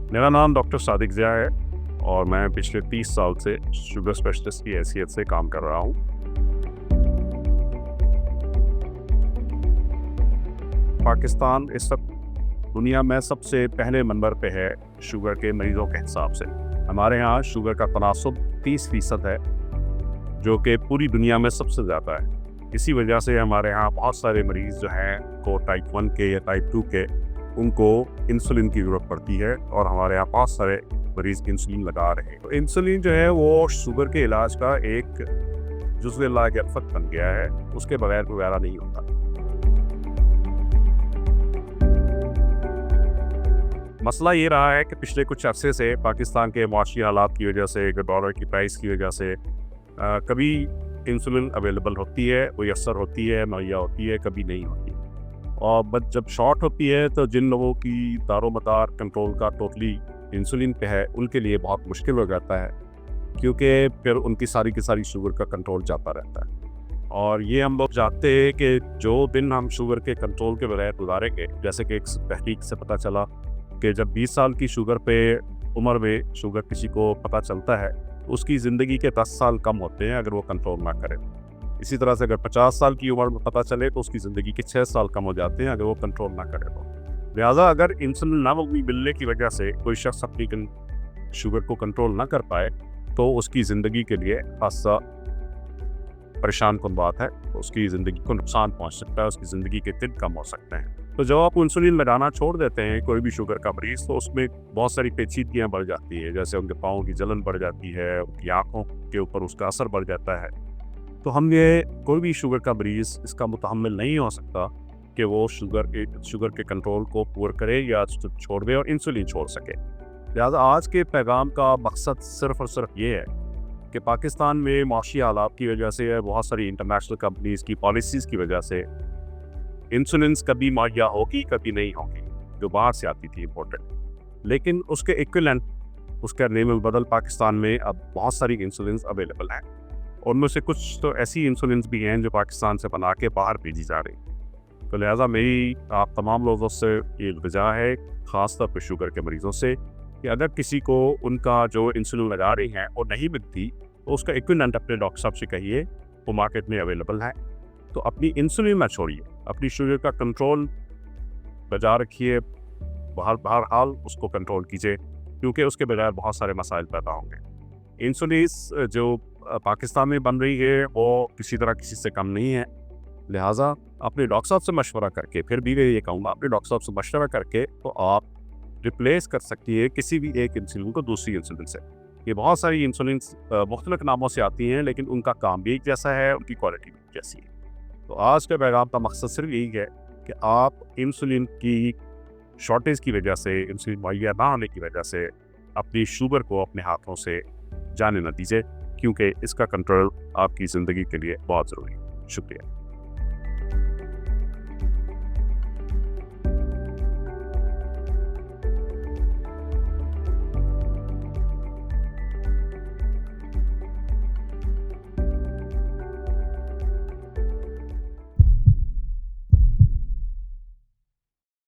मेरा नाम डॉक्टर सादिक ज़िया है और मैं पिछले 30 साल से शुगर स्पेशलिस्ट की हैसियत से काम कर रहा हूँ। पाकिस्तान इस वक्त दुनिया में सबसे पहले नंबर पे है शुगर के मरीज़ों के हिसाब से। हमारे यहाँ शुगर का तनासुब 30% है, जो कि पूरी दुनिया में सबसे ज़्यादा है। इसी वजह से हमारे यहाँ बहुत सारे मरीज़ जो हैं को टाइप 1 के या टाइप 2 के, उनको इंसुलिन की ज़रूरत पड़ती है और हमारे यहाँ बहुत सारे मरीज़ इंसुलिन लगा रहे हैं। तो इंसुलिन जो है वो शुगर के इलाज का एक जुज़्व लागफ़त बन गया है, उसके बगैर गुजारा नहीं होता। मसला ये रहा है कि पिछले कुछ अरसे से पाकिस्तान के माशी हालात की वजह से, डॉलर की प्राइस की वजह से कभी इंसुलिन अवेलेबल होती है, मुयस्सर होती है, मुहैया होती है, कभी नहीं होती। और बट जब शॉर्ट होती है तो जिन लोगों की दारोमदार कंट्रोल का टोटली इंसुलिन पे है, उनके लिए बहुत मुश्किल हो जाता है, क्योंकि फिर उनकी सारी की सारी शुगर का कंट्रोल जाता रहता है। और ये हम लोग जानते हैं कि जो दिन हम शुगर के कंट्रोल के बगैर गुजारेंगे, जैसे कि एक तहकीक से पता चला कि जब 20 साल की शुगर पे उम्र में शुगर किसी को पता चलता है, उसकी ज़िंदगी के 10 साल कम होते हैं अगर वो कंट्रोल ना करे। इसी तरह से अगर 50 साल की उम्र में पता चले तो उसकी ज़िंदगी के 6 साल कम हो जाते हैं अगर वो कंट्रोल ना करे तो। लिहाजा अगर इंसुलिन ना मिलने की वजह से कोई शख्स अपनी शुगर को कंट्रोल ना कर पाए, तो उसकी ज़िंदगी के लिए खासा परेशान कुन बात है। उसकी ज़िंदगी को नुकसान पहुँच सकता है, उसकी ज़िंदगी के दिन कम हो सकते हैं। तो जब आप इंसुलिन लगाना छोड़ देते हैं कोई भी शुगर का मरीज़, तो उसमें बहुत सारी पेचीदगियाँ बढ़ जाती है, जैसे उनके पाँव की जलन बढ़ जाती है, उनकी आँखों के ऊपर उसका असर बढ़ जाता है। तो हम ये कोई भी शुगर का मरीज़ इसका मुतहम्मिल नहीं हो सकता कि वो शुगर के कंट्रोल को पूरा करे या छोड़ दे और इंसुलिन छोड़ सके। लिहाजा आज के पैगाम का मकसद सिर्फ़ और सिर्फ ये है कि पाकिस्तान में माशी हालात की वजह से, बहुत सारी इंटरनेशनल कंपनीज़ की पॉलिसीज़ की वजह से इंसुलिन कभी मुहैया होगी, कभी नहीं होगी, जो बाहर से आती थी इम्पोर्टेड। लेकिन उसके इक्विवेलेंट, उसका नेम बदल पाकिस्तान में अब बहुत सारी इंसुलिन अवेलेबल हैं। उनमें से कुछ तो ऐसी इंसुलिन भी हैं जो पाकिस्तान से बना के बाहर भेजी जा रही। तो लिहाजा मेरी आप तमाम लोगों से ये इल्तिजा है, ख़ास तौर पर शुगर के मरीज़ों से, कि अगर किसी को उनका जो इंसुलिन लगा रही हैं वो नहीं मिलती, तो उसका इक्विवेलेंट अपने डॉक्टर साहब से कहिए, वो मार्केट में अवेलेबल है। तो अपनी इंसुलिन ना छोड़िए, अपनी शुगर का कंट्रोल बजा रखिए, बहरहाल उसको कंट्रोल कीजिए, क्योंकि उसके बगैर बहुत सारे मसाइल पैदा होंगे। इंसुलिन जो पाकिस्तान में बन रही है वो किसी तरह किसी से कम नहीं है। लिहाजा अपने डॉक्टर साहब से मशवरा करके, फिर भी मैं ये कहूँगा, अपने डॉक्टर साहब से मशवरा करके तो आप रिप्लेस कर सकती है किसी भी एक इंसुलिन को दूसरी इंसुलिन से। ये बहुत सारी इंसुलिन मुख्तलिफ नामों से आती हैं, लेकिन उनका काम भी एक जैसा है, उनकी क्वालिटी भी जैसी है। तो आज के पैगाम का मकसद सिर्फ यही है कि आप इंसुलिन की शॉर्टेज की वजह से, इंसुलिन मुहैया ना होने की वजह से अपनी शुगर को अपने हाथों से जाने न दीजिए, क्योंकि इसका कंट्रोल आपकी ज़िंदगी के लिए बहुत ज़रूरी है। शुक्रिया।